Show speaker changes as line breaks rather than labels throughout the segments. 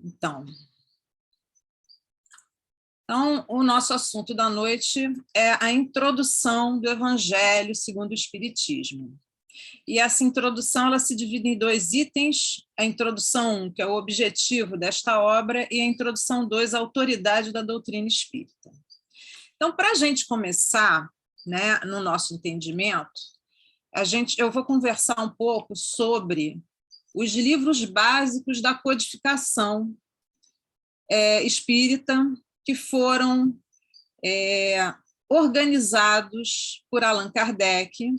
Então, o nosso assunto da noite é a introdução do Evangelho segundo o Espiritismo. E essa introdução ela se divide em 2 itens, a introdução 1, que é o objetivo desta obra, e a introdução 2, a autoridade da doutrina espírita. Então, para a gente começar, né, no nosso entendimento, eu vou conversar um pouco sobre os livros básicos da codificação espírita que foram organizados por Allan Kardec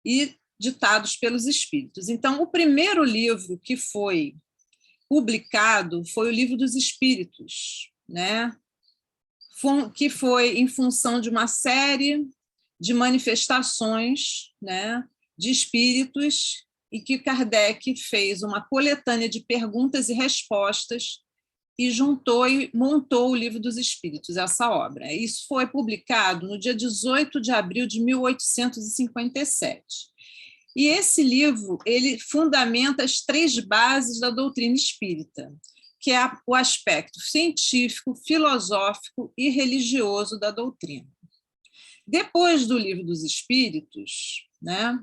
e ditados pelos espíritos. Então, o primeiro livro que foi publicado foi o Livro dos Espíritos, né? Que foi em função de uma série de manifestações, né, de espíritos, e que Kardec fez uma coletânea de perguntas e respostas e juntou e montou o Livro dos Espíritos, essa obra. Isso foi publicado no dia 18 de abril de 1857. E esse livro, ele fundamenta as 3 bases da doutrina espírita, que é o aspecto científico, filosófico e religioso da doutrina. Depois do Livro dos Espíritos, né,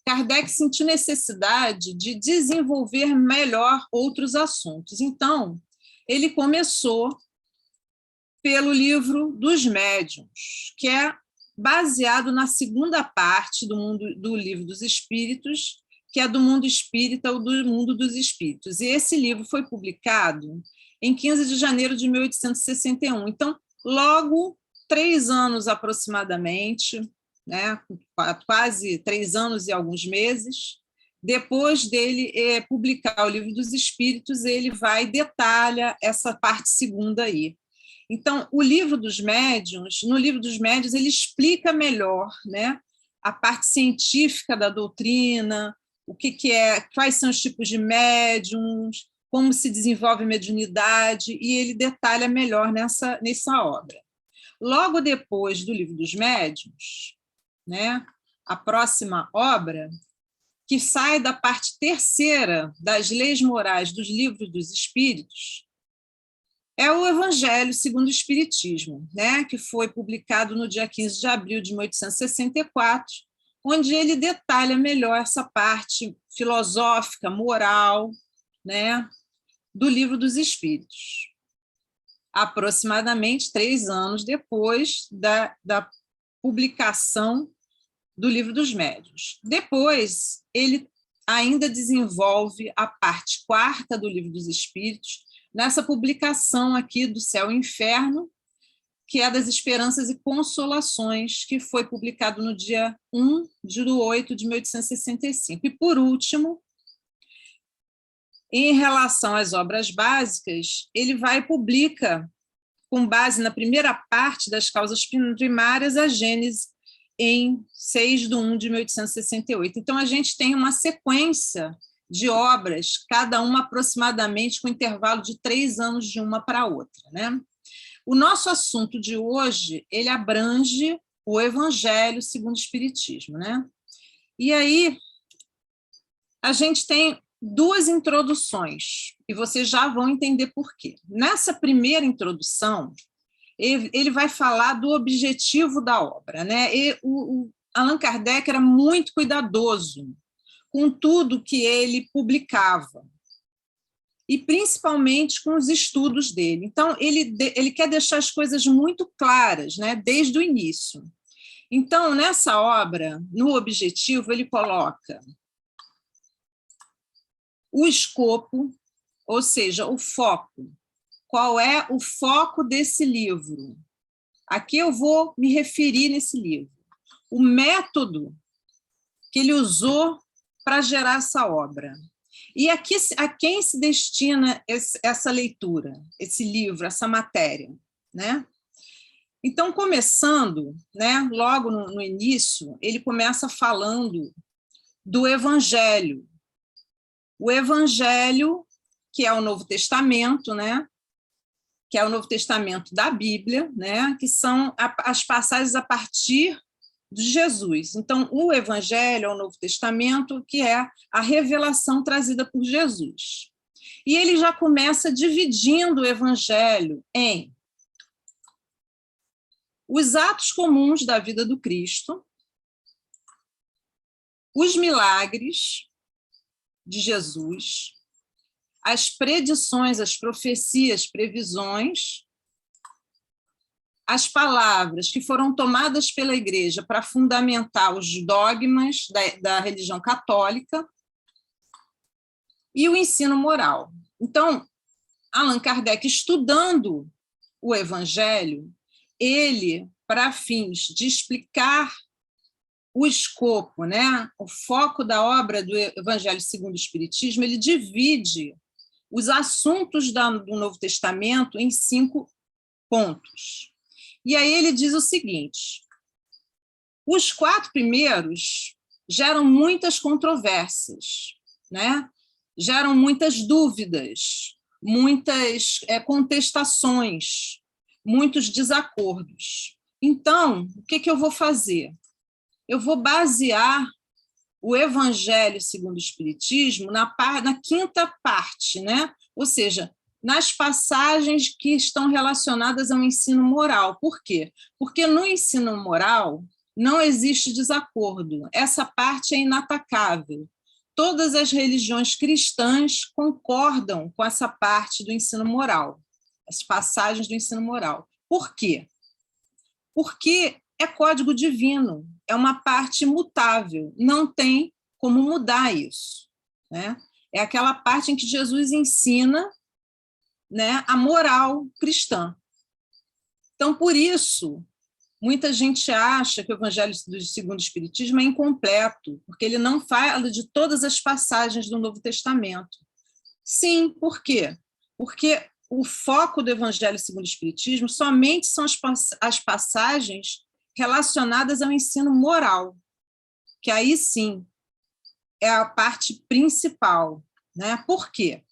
Kardec sentiu necessidade de desenvolver melhor outros assuntos. Então, ele começou pelo Livro dos Médiuns, que é baseado na segunda parte do Livro dos Espíritos, que é do mundo espírita ou do mundo dos espíritos. E esse livro foi publicado em 15 de janeiro de 1861. Então, logo 3 anos aproximadamente, né, quase 3 anos e alguns meses, depois dele publicar o Livro dos Espíritos, ele vai e detalha essa parte segunda aí. Então, no Livro dos Médiuns, ele explica melhor, né, a parte científica da doutrina, o que é, quais são os tipos de médiums, como se desenvolve a mediunidade, e ele detalha melhor nessa obra. Logo depois do Livro dos Médiuns, né, a próxima obra, que sai da parte terceira das leis morais dos Livros dos Espíritos, é o Evangelho segundo o Espiritismo, né, que foi publicado no dia 15 de abril de 1864, onde ele detalha melhor essa parte filosófica, moral, né, do Livro dos Espíritos. Aproximadamente 3 anos depois da publicação do Livro dos Médiuns. Depois, ele ainda desenvolve a parte 4ª do Livro dos Espíritos, nessa publicação aqui do Céu e Inferno, que é das Esperanças e Consolações, que foi publicado no dia 1 de 8 de 1865. E, por último, em relação às obras básicas, ele vai e publica, com base na primeira parte das causas primárias, a Gênese, em 6 de 1 de 1868. Então, a gente tem uma sequência de obras, cada uma aproximadamente com intervalo de 3 anos de uma para a outra, né? O nosso assunto de hoje, ele abrange o Evangelho segundo o Espiritismo, né? E aí, a gente tem 2 introduções, e vocês já vão entender por quê. Nessa primeira introdução, ele vai falar do objetivo da obra, né? E o Allan Kardec era muito cuidadoso com tudo que ele publicava, e principalmente com os estudos dele. Então, ele quer deixar as coisas muito claras, né, desde o início. Então, nessa obra, no objetivo, ele coloca o escopo, ou seja, o foco. Qual é o foco desse livro? Aqui eu vou me referir nesse livro. O método que ele usou para gerar essa obra. E aqui, a quem se destina essa leitura, esse livro, essa matéria, né? Então, começando, né, logo no início, ele começa falando do Evangelho. O Evangelho, que é o Novo Testamento, né? Que é o Novo Testamento da Bíblia, né? Que são as passagens a partir de Jesus. Então, o Evangelho é o Novo Testamento, que é a revelação trazida por Jesus. E ele já começa dividindo o evangelho em os atos comuns da vida do Cristo, os milagres de Jesus, as predições, as profecias, previsões, as palavras que foram tomadas pela Igreja para fundamentar os dogmas da religião católica e o ensino moral. Então, Allan Kardec, estudando o Evangelho, ele, para fins de explicar o escopo, né, o foco da obra do Evangelho segundo o Espiritismo, ele divide os assuntos do Novo Testamento em 5 pontos. E aí ele diz o seguinte: os 4 primeiros geram muitas controvérsias, né? Geram muitas dúvidas, muitas contestações, muitos desacordos. Então, o que eu vou fazer? Eu vou basear o Evangelho segundo o Espiritismo na 5ª parte, né? Ou seja, nas passagens que estão relacionadas ao ensino moral. Por quê? Porque no ensino moral não existe desacordo. Essa parte é inatacável. Todas as religiões cristãs concordam com essa parte do ensino moral, as passagens do ensino moral. Por quê? Porque é código divino, é uma parte imutável, não tem como mudar isso, né? É aquela parte em que Jesus ensina, né, a moral cristã. Então, por isso, muita gente acha que o Evangelho segundo o Espiritismo é incompleto, porque ele não fala de todas as passagens do Novo Testamento. Sim, por quê? Porque o foco do Evangelho segundo o Espiritismo somente são as passagens relacionadas ao ensino moral, que aí sim é a parte principal, né? Por quê?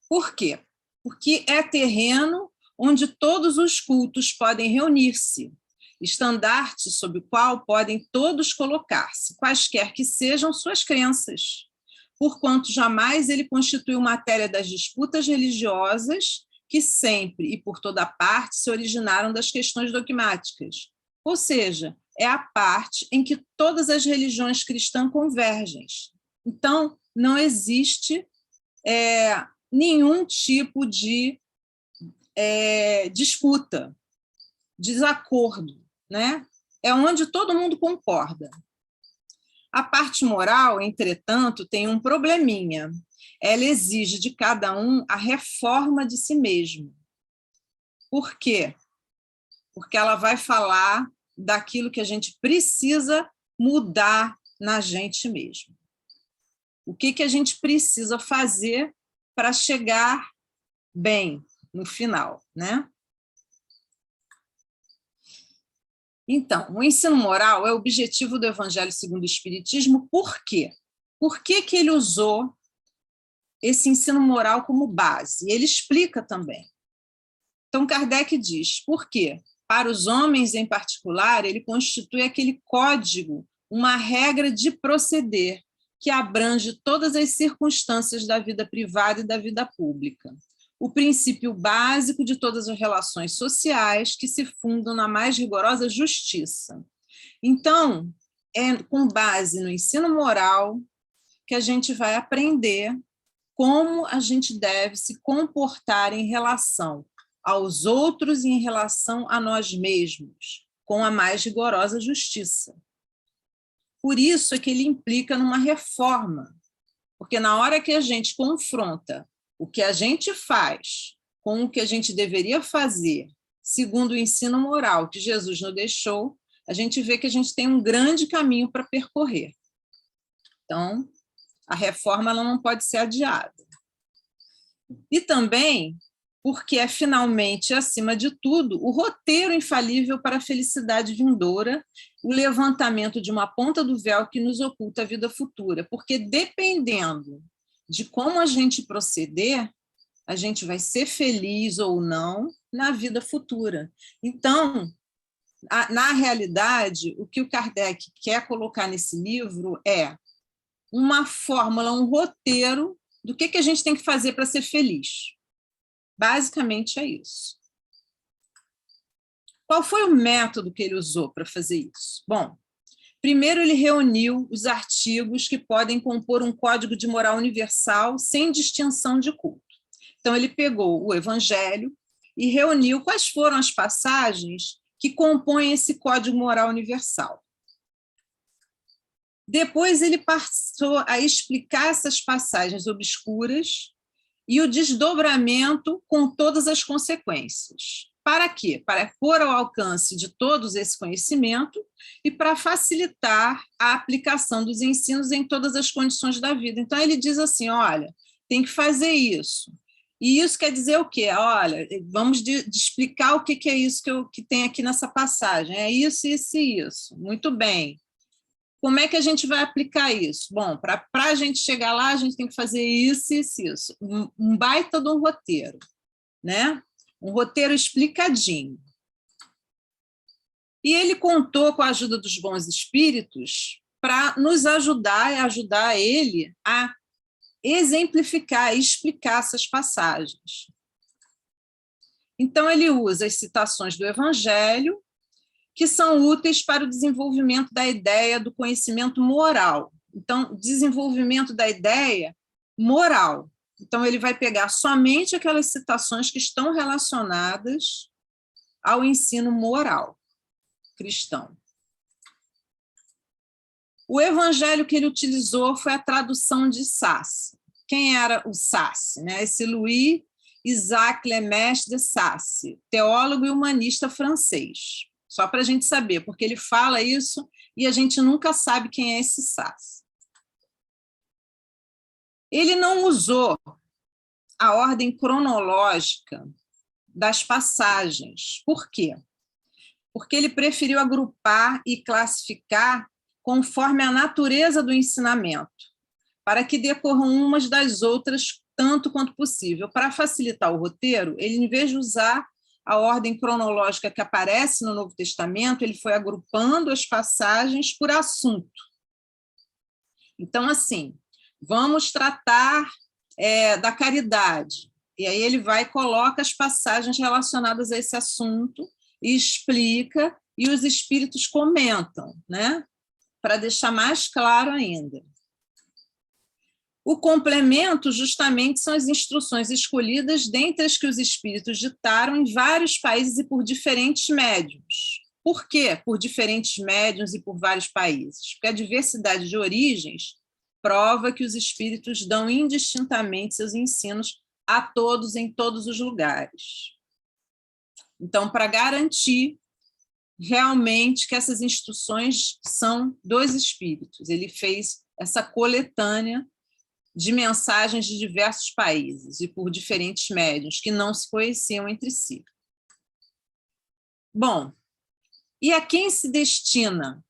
Por quê? Porque é terreno onde todos os cultos podem reunir-se, estandarte sob o qual podem todos colocar-se, quaisquer que sejam suas crenças, porquanto jamais ele constituiu matéria das disputas religiosas que sempre e por toda parte se originaram das questões dogmáticas. Ou seja, é a parte em que todas as religiões cristãs convergem. Então, não existe nenhum tipo de disputa, desacordo, né? É onde todo mundo concorda. A parte moral, entretanto, tem um probleminha. Ela exige de cada um a reforma de si mesmo. Por quê? Porque ela vai falar daquilo que a gente precisa mudar na gente mesmo. O que a gente precisa fazer para chegar bem no final, né? Então, o ensino moral é o objetivo do Evangelho segundo o Espiritismo. Por quê? Por que ele usou esse ensino moral como base? Ele explica também. Então, Kardec diz, por quê? Para os homens, em particular, ele constitui aquele código, uma regra de proceder, que abrange todas as circunstâncias da vida privada e da vida pública. O princípio básico de todas as relações sociais que se fundam na mais rigorosa justiça. Então, é com base no ensino moral que a gente vai aprender como a gente deve se comportar em relação aos outros e em relação a nós mesmos, com a mais rigorosa justiça. Por isso é que ele implica numa reforma, porque na hora que a gente confronta o que a gente faz com o que a gente deveria fazer, segundo o ensino moral que Jesus nos deixou, a gente vê que a gente tem um grande caminho para percorrer. Então, a reforma ela não pode ser adiada. E também porque é finalmente, acima de tudo, o roteiro infalível para a felicidade vindoura, o levantamento de uma ponta do véu que nos oculta a vida futura, porque dependendo de como a gente proceder, a gente vai ser feliz ou não na vida futura. Então, na realidade, o que o Kardec quer colocar nesse livro é uma fórmula, um roteiro do que a gente tem que fazer para ser feliz. Basicamente é isso. Qual foi o método que ele usou para fazer isso? Bom, primeiro ele reuniu os artigos que podem compor um código de moral universal sem distinção de culto. Então, ele pegou o Evangelho e reuniu quais foram as passagens que compõem esse código moral universal. Depois, ele passou a explicar essas passagens obscuras e o desdobramento com todas as consequências. Para quê? Para pôr ao alcance de todos esse conhecimento e para facilitar a aplicação dos ensinos em todas as condições da vida. Então, ele diz assim, olha, tem que fazer isso. E isso quer dizer o quê? Olha, vamos de explicar o que é isso que tem aqui nessa passagem. É isso, isso e isso. Muito bem. Como é que a gente vai aplicar isso? Bom, para a gente chegar lá, a gente tem que fazer isso, isso, isso. Um baita de um roteiro, né? Um roteiro explicadinho. E ele contou com a ajuda dos bons espíritos para nos ajudar e ajudar ele a exemplificar e explicar essas passagens. Então, ele usa as citações do Evangelho, que são úteis para o desenvolvimento da ideia do conhecimento moral. Então, desenvolvimento da ideia moral. Então, ele vai pegar somente aquelas citações que estão relacionadas ao ensino moral cristão. O evangelho que ele utilizou foi a tradução de Sasse. Quem era o Sasse? Né? Esse Louis Isaac Lemaitre de Sasse, teólogo e humanista francês. Só para a gente saber, porque ele fala isso e a gente nunca sabe quem é esse Sasse. Ele não usou a ordem cronológica das passagens. Por quê? Porque ele preferiu agrupar e classificar conforme a natureza do ensinamento, para que decorram umas das outras tanto quanto possível. Para facilitar o roteiro, ele, em vez de usar a ordem cronológica que aparece no Novo Testamento, ele foi agrupando as passagens por assunto. Então, assim, vamos tratar da caridade. E aí ele vai e coloca as passagens relacionadas a esse assunto e explica, e os espíritos comentam, né? Para deixar mais claro ainda. O complemento, justamente, são as instruções escolhidas dentre as que os espíritos ditaram em vários países e por diferentes médiuns. Por quê? Por diferentes médiuns e por vários países. Porque a diversidade de origens prova que os espíritos dão indistintamente seus ensinos a todos, em todos os lugares. Então, para garantir realmente que essas instruções são dos espíritos, ele fez essa coletânea de mensagens de diversos países e por diferentes médiuns que não se conheciam entre si. Bom, e a quem se destina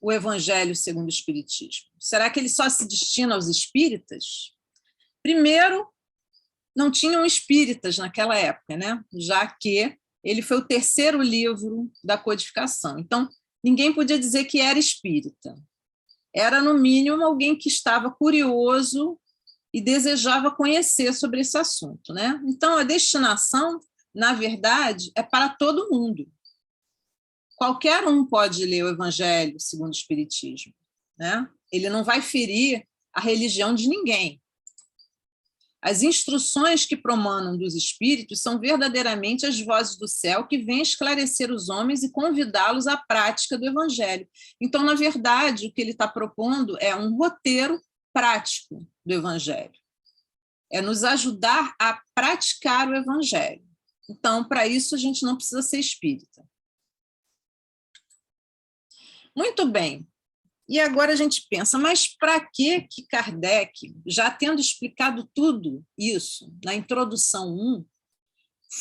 o Evangelho segundo o Espiritismo? Será que ele só se destina aos espíritas? Primeiro, não tinham espíritas naquela época, né? Já que ele foi o terceiro livro da codificação. Então, ninguém podia dizer que era espírita. Era, no mínimo, alguém que estava curioso e desejava conhecer sobre esse assunto, né? Então, a destinação, na verdade, é para todo mundo. Qualquer um pode ler o Evangelho segundo o Espiritismo, né? Ele não vai ferir a religião de ninguém. As instruções que promanam dos espíritos são verdadeiramente as vozes do céu que vêm esclarecer os homens e convidá-los à prática do Evangelho. Então, na verdade, o que ele está propondo é um roteiro prático do Evangelho. É nos ajudar a praticar o Evangelho. Então, para isso, a gente não precisa ser espírita. Muito bem. E agora a gente pensa, mas para que Kardec, já tendo explicado tudo isso na introdução 1,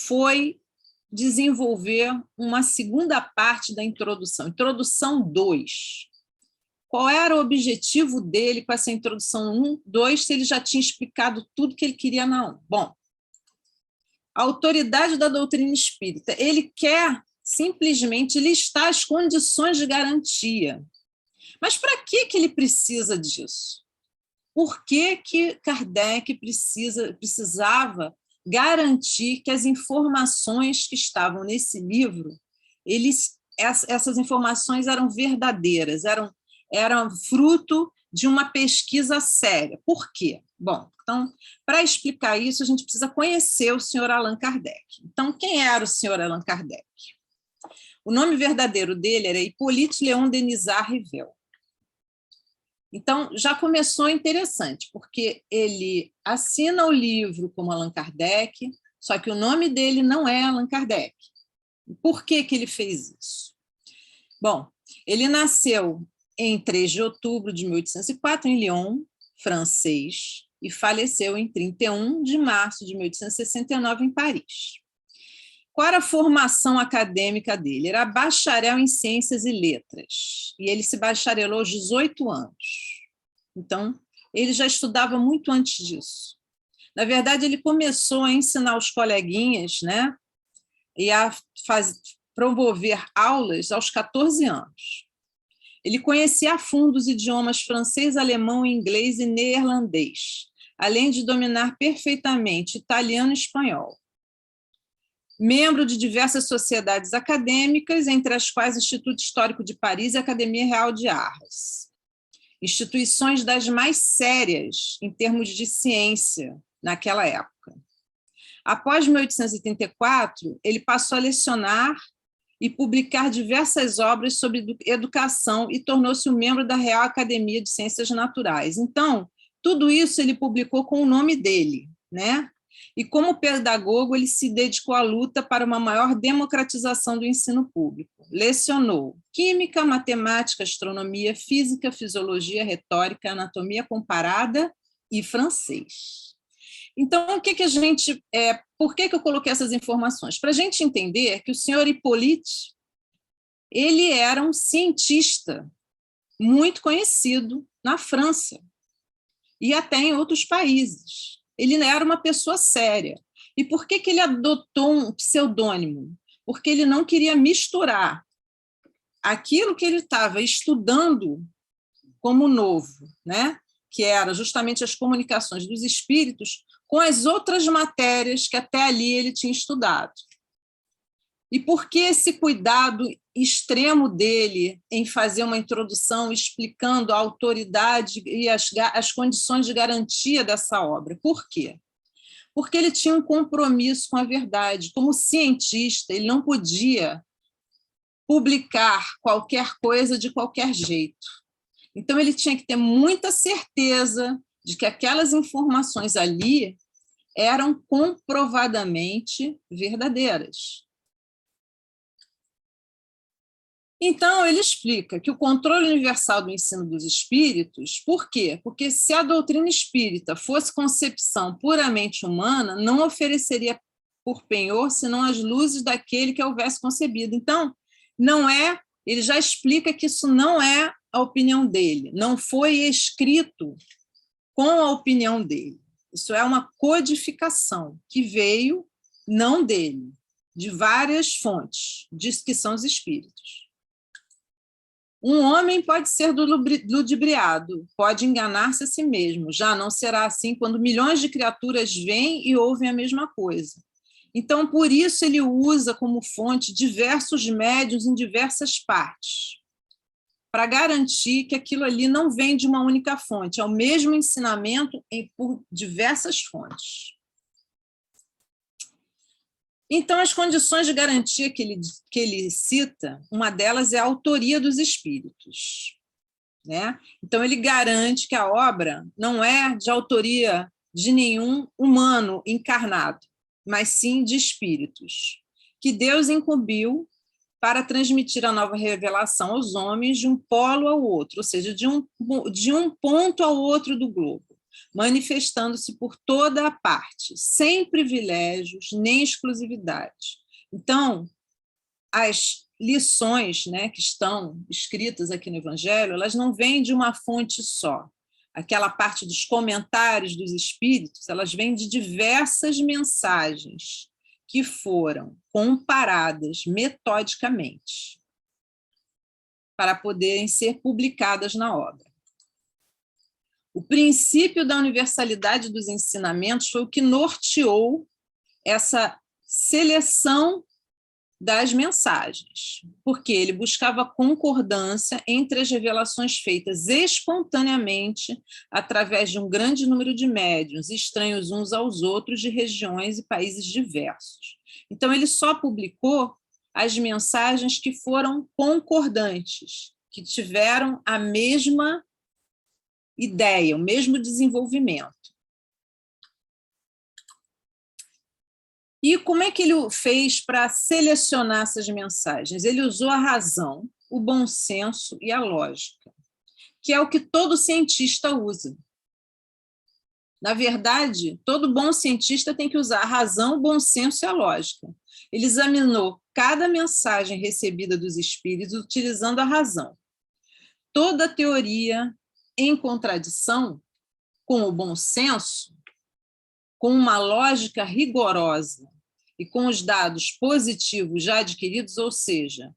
foi desenvolver uma segunda parte da introdução 2? Qual era o objetivo dele com essa introdução 1, 2, se ele já tinha explicado tudo que ele queria na 1? Bom, a autoridade da doutrina espírita, ele quer simplesmente listar as condições de garantia. Mas para que ele precisa disso? por que Kardec precisava garantir que as informações que estavam nesse livro, essas informações eram verdadeiras, eram fruto de uma pesquisa séria. Por quê? Bom, então, para explicar isso, a gente precisa conhecer o senhor Allan Kardec. Então, quem era o senhor Allan Kardec? O nome verdadeiro dele era Hippolyte Léon Denisard Rivel. Então, já começou interessante, porque ele assina o livro como Allan Kardec, só que o nome dele não é Allan Kardec. Por que ele fez isso? Bom, ele nasceu em 3 de outubro de 1804, em Lyon, francês, e faleceu em 31 de março de 1869, em Paris. Qual era a formação acadêmica dele? Era bacharel em Ciências e Letras, e ele se bacharelou aos 18 anos. Então, ele já estudava muito antes disso. Na verdade, ele começou a ensinar os coleguinhas, né, e a promover aulas aos 14 anos. Ele conhecia a fundo os idiomas francês, alemão, inglês e neerlandês, além de dominar perfeitamente italiano e espanhol. Membro de diversas sociedades acadêmicas, entre as quais o Instituto Histórico de Paris e a Academia Real de Arras. Instituições das mais sérias em termos de ciência naquela época. Após 1834, ele passou a lecionar e publicar diversas obras sobre educação e tornou-se um membro da Real Academia de Ciências Naturais. Então, tudo isso ele publicou com o nome dele, né? E como pedagogo, ele se dedicou à luta para uma maior democratização do ensino público. Lecionou química, matemática, astronomia, física, fisiologia, retórica, anatomia comparada e francês. Então, o que a gente... por que eu coloquei essas informações? Para a gente entender que o senhor Hippolyte, ele era um cientista muito conhecido na França e até em outros países. Ele era uma pessoa séria. E por que ele adotou um pseudônimo? Porque ele não queria misturar aquilo que ele estava estudando como novo, né? Que era justamente as comunicações dos espíritos, com as outras matérias que até ali ele tinha estudado. E por que esse cuidado extremo dele em fazer uma introdução explicando a autoridade e as condições de garantia dessa obra? Por quê? Porque ele tinha um compromisso com a verdade. Como cientista, ele não podia publicar qualquer coisa de qualquer jeito. Então, ele tinha que ter muita certeza de que aquelas informações ali eram comprovadamente verdadeiras. Então, ele explica que o controle universal do ensino dos espíritos, por quê? Porque se a doutrina espírita fosse concepção puramente humana, não ofereceria por penhor senão as luzes daquele que a houvesse concebido. Então, não é, ele já explica que isso não é a opinião dele, não foi escrito com a opinião dele. Isso é uma codificação que veio, não dele, de várias fontes, diz que são os espíritos. Um homem pode ser ludibriado, pode enganar-se a si mesmo, já não será assim quando milhões de criaturas veem e ouvem a mesma coisa. Então, por isso, ele usa como fonte diversos médiuns em diversas partes, para garantir que aquilo ali não vem de uma única fonte, é o mesmo ensinamento por diversas fontes. Então, as condições de garantia que ele cita, uma delas é a autoria dos espíritos, né? Então, ele garante que a obra não é de autoria de nenhum humano encarnado, mas sim de espíritos, que Deus incumbiu para transmitir a nova revelação aos homens de um polo ao outro, ou seja, de um ponto ao outro do globo, manifestando-se por toda a parte, sem privilégios nem exclusividade. Então, as lições, né, que estão escritas aqui no Evangelho, elas não vêm de uma fonte só. Aquela parte dos comentários dos espíritos, elas vêm de diversas mensagens que foram comparadas metodicamente para poderem ser publicadas na obra. O princípio da universalidade dos ensinamentos foi o que norteou essa seleção das mensagens, porque ele buscava concordância entre as revelações feitas espontaneamente através de um grande número de médiuns, estranhos uns aos outros, de regiões e países diversos. Então, ele só publicou as mensagens que foram concordantes, que tiveram a mesma ideia, o mesmo desenvolvimento. E como é que ele fez para selecionar essas mensagens? Ele usou a razão, o bom senso e a lógica, que é o que todo cientista usa. Na verdade, todo bom cientista tem que usar a razão, o bom senso e a lógica. Ele examinou cada mensagem recebida dos espíritos utilizando a razão. Toda teoria em contradição com o bom senso, com uma lógica rigorosa e com os dados positivos já adquiridos, ou seja,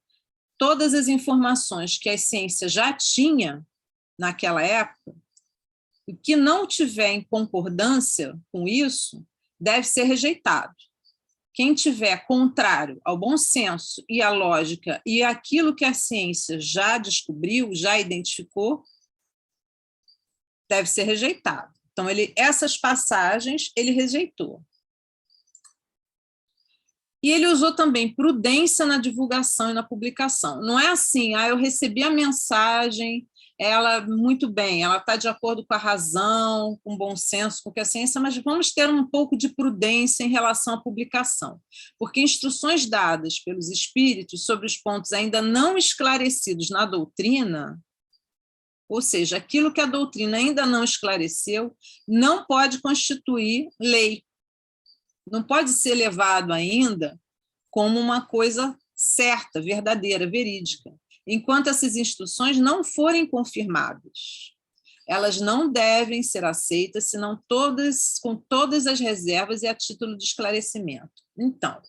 todas as informações que a ciência já tinha naquela época, e que não tiver em concordância com isso, deve ser rejeitado. Quem tiver contrário ao bom senso e à lógica e aquilo que a ciência já descobriu, já identificou, deve ser rejeitado. Então, essas passagens ele rejeitou. E ele usou também prudência na divulgação e na publicação. Não é assim, eu recebi a mensagem, ela, muito bem, ela está de acordo com a razão, com o bom senso, com a ciência, mas vamos ter um pouco de prudência em relação à publicação, porque instruções dadas pelos espíritos sobre os pontos ainda não esclarecidos na doutrina, ou seja, aquilo que a doutrina ainda não esclareceu, não pode constituir lei. Não pode ser levado ainda como uma coisa certa, verdadeira, verídica, enquanto essas instruções não forem confirmadas. Elas não devem ser aceitas, senão com todas as reservas e a título de esclarecimento. Então,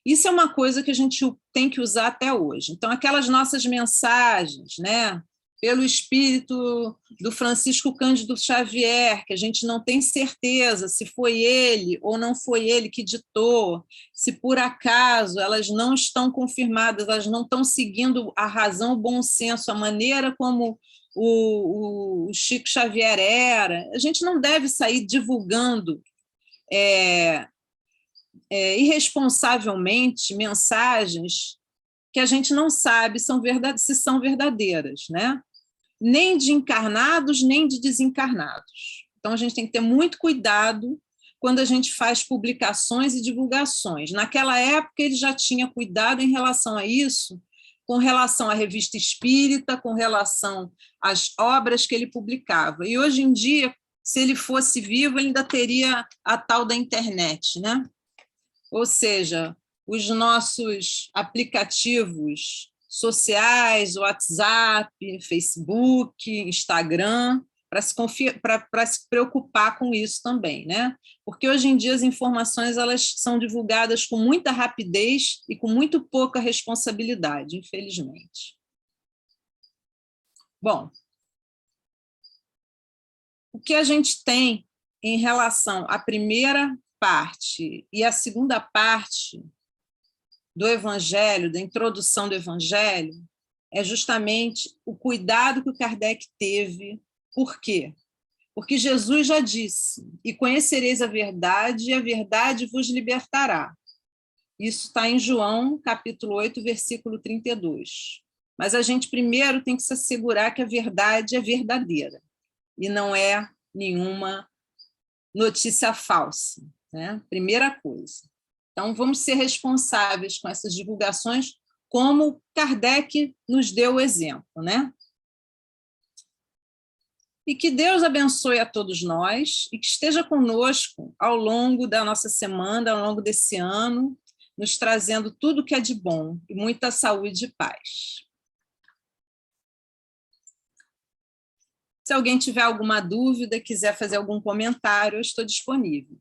isso é uma coisa que a gente tem que usar até hoje. Então, aquelas nossas mensagens, né, pelo espírito do Francisco Cândido Xavier, que a gente não tem certeza se foi ele ou não foi ele que ditou, se por acaso elas não estão confirmadas, elas não estão seguindo a razão, o bom senso, a maneira como o Chico Xavier era, a gente não deve sair divulgando irresponsavelmente mensagens que a gente não sabe se são verdadeiras, né? Nem de encarnados, nem de desencarnados. Então, a gente tem que ter muito cuidado quando a gente faz publicações e divulgações. Naquela época, ele já tinha cuidado em relação a isso, com relação à revista espírita, com relação às obras que ele publicava. E, hoje em dia, se ele fosse vivo, ele ainda teria a tal da internet, né? Ou seja, os nossos aplicativos sociais, WhatsApp, Facebook, Instagram, para se preocupar com isso também, né? Porque hoje em dia as informações elas são divulgadas com muita rapidez e com muito pouca responsabilidade, infelizmente. Bom, o que a gente tem em relação à primeira parte e à segunda parte do Evangelho, da introdução do Evangelho, é justamente o cuidado que o Kardec teve. Por quê? Porque Jesus já disse, e conhecereis a verdade, e a verdade vos libertará. Isso está em João, capítulo 8, versículo 32. Mas a gente primeiro tem que se assegurar que a verdade é verdadeira, e não é nenhuma notícia falsa, né? Primeira coisa. Então, vamos ser responsáveis com essas divulgações, como Kardec nos deu o exemplo, né? E que Deus abençoe a todos nós e que esteja conosco ao longo da nossa semana, ao longo desse ano, nos trazendo tudo que é de bom e muita saúde e paz. Se alguém tiver alguma dúvida, quiser fazer algum comentário, eu estou disponível.